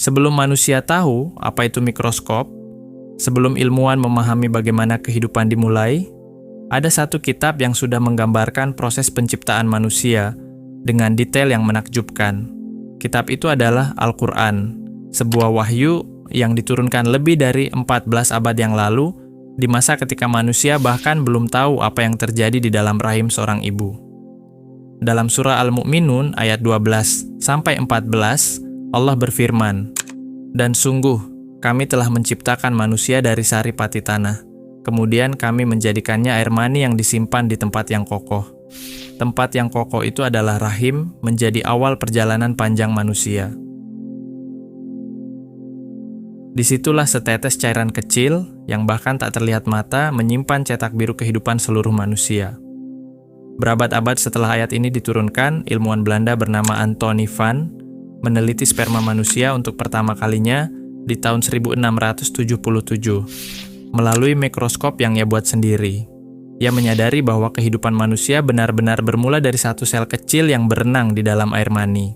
Sebelum manusia tahu apa itu mikroskop, sebelum ilmuwan memahami bagaimana kehidupan dimulai, ada satu kitab yang sudah menggambarkan proses penciptaan manusia dengan detail yang menakjubkan. Kitab itu adalah Al-Quran, sebuah wahyu yang diturunkan lebih dari 14 abad yang lalu, di masa ketika manusia bahkan belum tahu apa yang terjadi di dalam rahim seorang ibu. Dalam surah Al-Mu'minun ayat 12-14, Allah berfirman, "Dan sungguh, kami telah menciptakan manusia dari saripati tanah. Kemudian kami menjadikannya air mani yang disimpan di tempat yang kokoh." Tempat yang kokoh itu adalah rahim, menjadi awal perjalanan panjang manusia. Disitulah setetes cairan kecil, yang bahkan tak terlihat mata, menyimpan cetak biru kehidupan seluruh manusia. Berabad-abad setelah ayat ini diturunkan, ilmuwan Belanda bernama Anthony van meneliti sperma manusia untuk pertama kalinya di tahun 1677 melalui mikroskop yang ia buat sendiri. Ia menyadari bahwa kehidupan manusia benar-benar bermula dari satu sel kecil yang berenang di dalam air mani.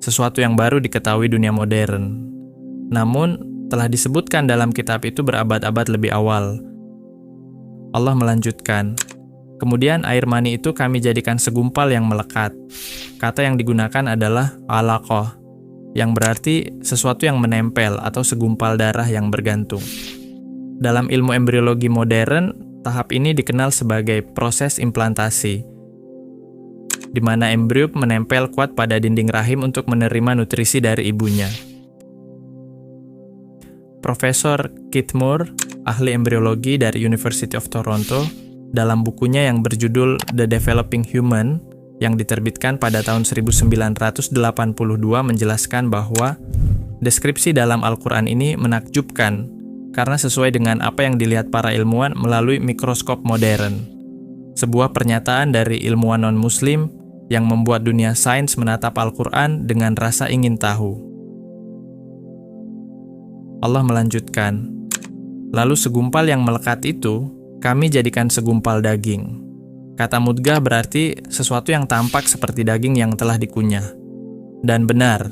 Sesuatu yang baru diketahui dunia modern. Namun, telah disebutkan dalam kitab itu berabad-abad lebih awal. Allah melanjutkan, "Kemudian air mani itu kami jadikan segumpal yang melekat." Kata yang digunakan adalah alaqah, yang berarti sesuatu yang menempel atau segumpal darah yang bergantung. Dalam ilmu embriologi modern, tahap ini dikenal sebagai proses implantasi, di mana embrio menempel kuat pada dinding rahim untuk menerima nutrisi dari ibunya. Profesor Keith Moore, ahli embriologi dari University of Toronto, dalam bukunya yang berjudul The Developing Human, yang diterbitkan pada tahun 1982 menjelaskan bahwa deskripsi dalam Al-Quran ini menakjubkan karena sesuai dengan apa yang dilihat para ilmuwan melalui mikroskop modern. Sebuah pernyataan dari ilmuwan non-muslim yang membuat dunia sains menatap Al-Quran dengan rasa ingin tahu. Allah melanjutkan, "Lalu segumpal yang melekat itu, kami jadikan segumpal daging." Kata mudghah berarti sesuatu yang tampak seperti daging yang telah dikunyah. Dan benar,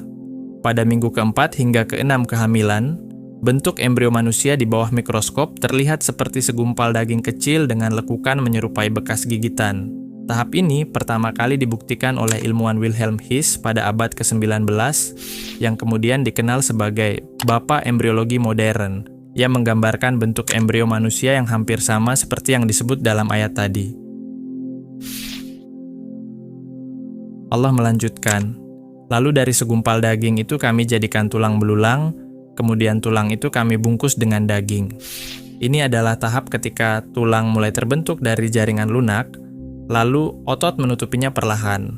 pada minggu keempat hingga keenam kehamilan, bentuk embrio manusia di bawah mikroskop terlihat seperti segumpal daging kecil dengan lekukan menyerupai bekas gigitan. Tahap ini pertama kali dibuktikan oleh ilmuwan Wilhelm His pada abad ke-19, yang kemudian dikenal sebagai Bapak Embriologi Modern. Ia menggambarkan bentuk embrio manusia yang hampir sama seperti yang disebut dalam ayat tadi. Allah melanjutkan, "Lalu dari segumpal daging itu kami jadikan tulang belulang, kemudian tulang itu kami bungkus dengan daging." Ini adalah tahap ketika tulang mulai terbentuk dari jaringan lunak, lalu otot menutupinya perlahan.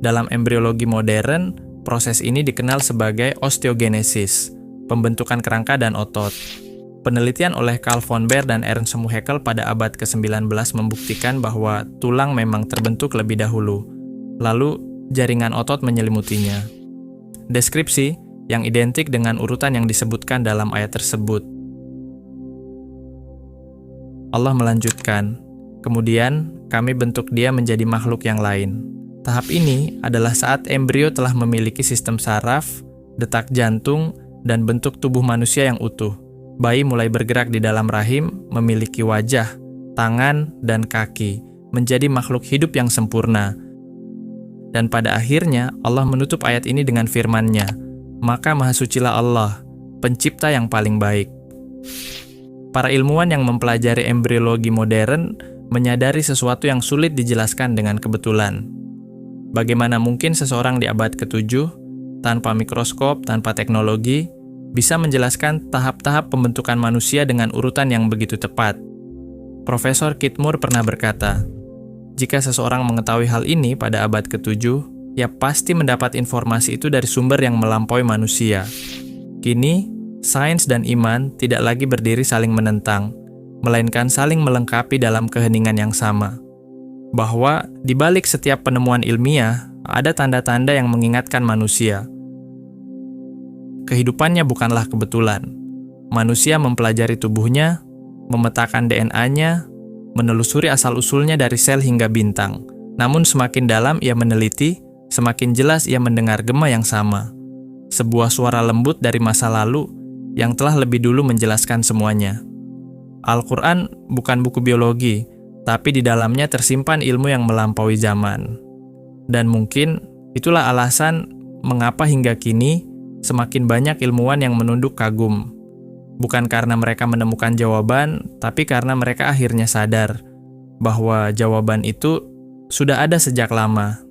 Dalam embriologi modern, proses ini dikenal sebagai osteogenesis, pembentukan kerangka dan otot. Penelitian oleh Carl von Baer dan Ernst Haeckel pada abad ke-19 membuktikan bahwa tulang memang terbentuk lebih dahulu, lalu jaringan otot menyelimutinya. Deskripsi yang identik dengan urutan yang disebutkan dalam ayat tersebut. Allah melanjutkan, "Kemudian kami bentuk dia menjadi makhluk yang lain." Tahap ini adalah saat embrio telah memiliki sistem saraf, detak jantung, dan bentuk tubuh manusia yang utuh. Bayi mulai bergerak di dalam rahim, memiliki wajah, tangan, dan kaki, menjadi makhluk hidup yang sempurna. Dan pada akhirnya, Allah menutup ayat ini dengan firman-Nya, "Maka Maha Sucilah Allah, pencipta yang paling baik." Para ilmuwan yang mempelajari embriologi modern menyadari sesuatu yang sulit dijelaskan dengan kebetulan. Bagaimana mungkin seseorang di abad ke-7, tanpa mikroskop, tanpa teknologi, bisa menjelaskan tahap-tahap pembentukan manusia dengan urutan yang begitu tepat? Profesor Keith Moore pernah berkata, "Jika seseorang mengetahui hal ini pada abad ke-7, ia pasti mendapat informasi itu dari sumber yang melampaui manusia." Kini, sains dan iman tidak lagi berdiri saling menentang, melainkan saling melengkapi dalam keheningan yang sama. Bahwa di balik setiap penemuan ilmiah, ada tanda-tanda yang mengingatkan manusia. Kehidupannya bukanlah kebetulan. Manusia mempelajari tubuhnya, memetakan DNA-nya, menelusuri asal-usulnya dari sel hingga bintang. Namun semakin dalam ia meneliti, semakin jelas ia mendengar gema yang sama. sebuah suara lembut dari masa lalu yang telah lebih dulu menjelaskan semuanya. Al-Quran bukan buku biologi, tapi di dalamnya tersimpan ilmu yang melampaui zaman. Dan mungkin itulah alasan mengapa hingga kini semakin banyak ilmuwan yang menunduk kagum. Bukan karena mereka menemukan jawaban, tapi karena mereka akhirnya sadar bahwa jawaban itu sudah ada sejak lama.